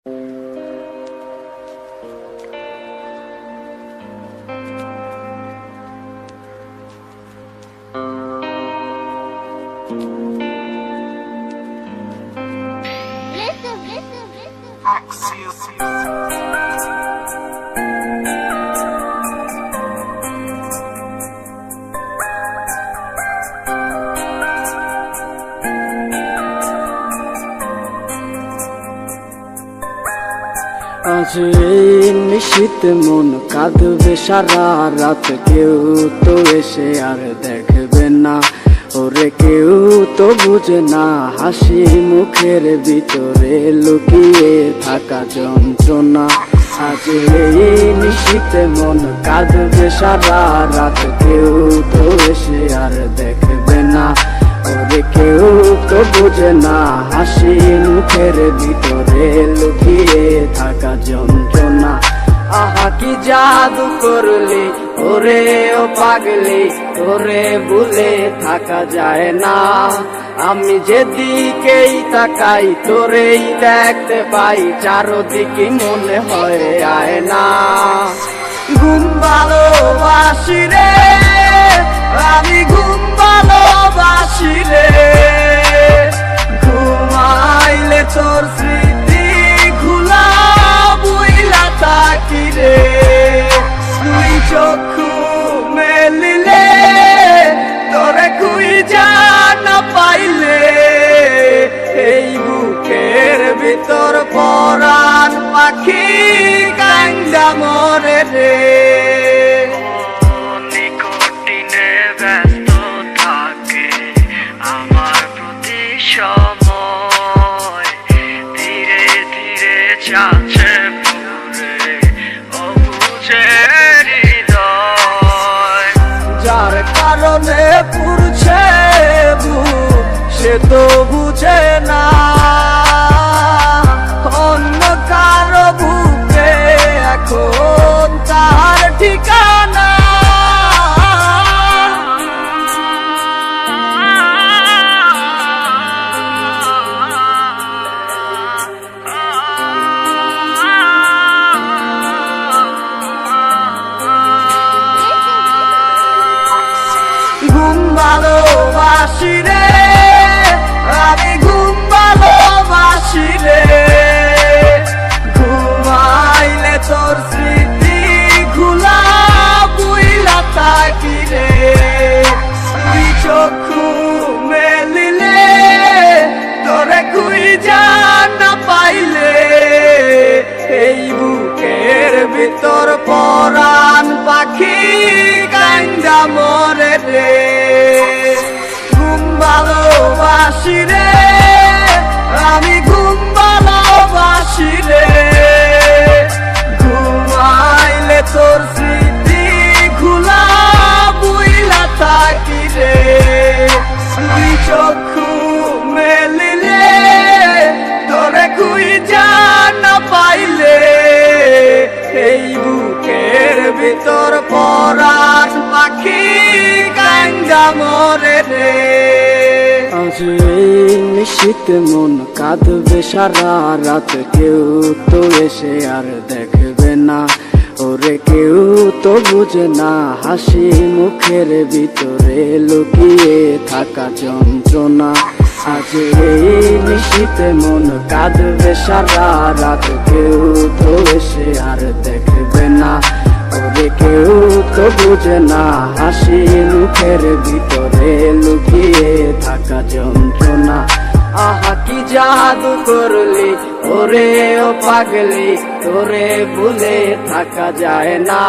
আজ এই নিশীথ মন কাঁদবে সারা রাত, কেউ তো এসে আর দেখবে না, ওরে কেউ তো বুঝে না হাসি মুখের ভিতরে লুকিয়ে থাকা যন্ত্রণা। আজ এই নিশীথ মন কাঁদবে সারা রাত, কেউ তো এসে আর দেখবে না, ওরে কেউ তো বুঝে না হাসি মুখের ভিতরে লুকিয়ে থাকা যন্ত্রণা। আহা কি জাদু করলি ওরে ও পাগলি, তোরে ভুলে থাকা যায় না। আমি যেদিকেই তাকাই তোরেই দেখতে পাই, চারদিকে মনে হয় আয় না। ঘুম ভালোবাসি রে আমি, ঘুম ভালোবাসি রে, ঘুমাইলে তোর স্মৃতি ঘুলা বুইলা থাকি রে। তুই চক্ষু মেলিলে তোরে খুঁজা না পাইলে, এই বুকের ভিতর পরাণ পাখি কান্দা মরে রে। সময় ধীরে ধীরে চাচ্ছে পুরে অবুঝে হৃদয়, যার কারণে পুরছে বুক সে তো বুঝে না, অন্য কারো বুকে এখন তার ঠিকানা। ঘুম ভালোবাসি রে আমি, ঘুম ভালোবাসি রে, ঘুমাইলে তোর স্মৃতি ঘুলা বুইলা থাকি রে। তুই চক্ষু মেলিলে তোরে খুঁজা না পাইলে, এই বুকের ভিতর পরাণ পাখি কান্দা মরে রে। ঘুম ভালোবাসি রে আমি, ঘুম ভালোবাসি রে, ঘুমাইলে তোর স্মৃতি ঘুলা বুইলা থাকি রে। তুই চক্ষু মেলিলে তোরে খুঁজা না পাইলে, এই বুকের ভিতর পরাণ পাখি কান্দা মরে রে। আজ এই নিশীথ মন কাঁদবে সারা রাত, কেউ তো এসে আর দেখবে না, ওরে কেউ তো বুঝে না হাসি মুখের ভিতরে লুকিয়ে থাকা যন্ত্রণা। আজ এই নিশীথ মন কাঁদবে সারা রাত, কেউ তো এসে আর দেখবে না, ওরে কেউ তো বুঝে না হাসি মুখের ভিতরে লুকিয়ে থাকা যন্ত্রণা। আহা কি জাদু করলি ওরে ও পাগলি, তোরে ভুলে থাকা যায় না।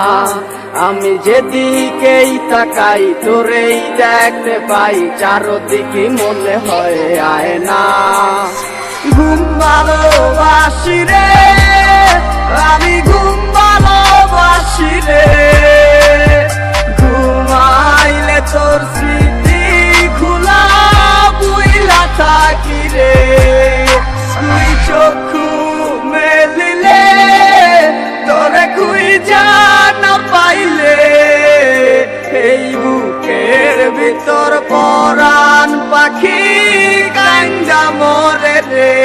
আমি যেদিকেই তাকাই তোরেই দেখতে পাই, চারদিকে মনে হয় আয় না। ঘুম ভালোবাসি রে আমি, ঘুম ভালোবাসি রে, ঘুমাইলে তোর স্মৃতি ঘুলা বুইলা থাকি রে। তুই চক্ষু মেলিলে তোরে খুঁজা না পাইলে, এই বুকের ভিতর পরাণ পাখি কান্দা মরে রে।